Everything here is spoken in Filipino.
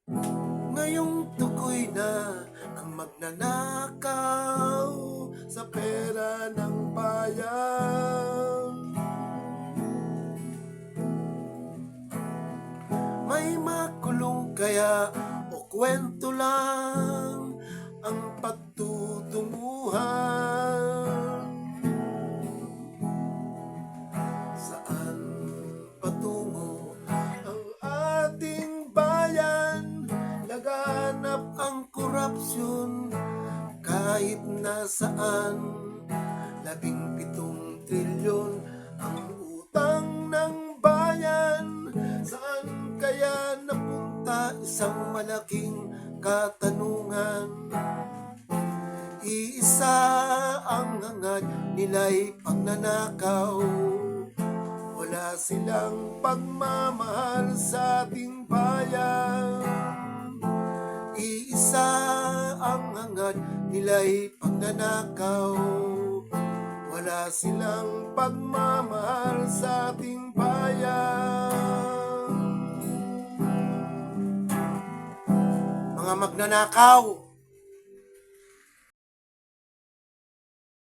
Ngayong tukoy na ang magnanakaw sa pera ng bayan. May makulong kaya o kwento lang ang pagtutunguhan? Saan patungo ang ating bayan? Laganap ang korupsyon kahit nasaan. 17 trilyon ang utang ng bayan. Saan kaya napunta? Isang malaking katanungan. Iisa ang hangad nila'y pagnanakaw. Wala silang pagmamahal sa ating bayan. Iisa ang hangad nila'y pagnanakaw. Wala silang pagmamahal sa ating bayan. Mga magnanakaw,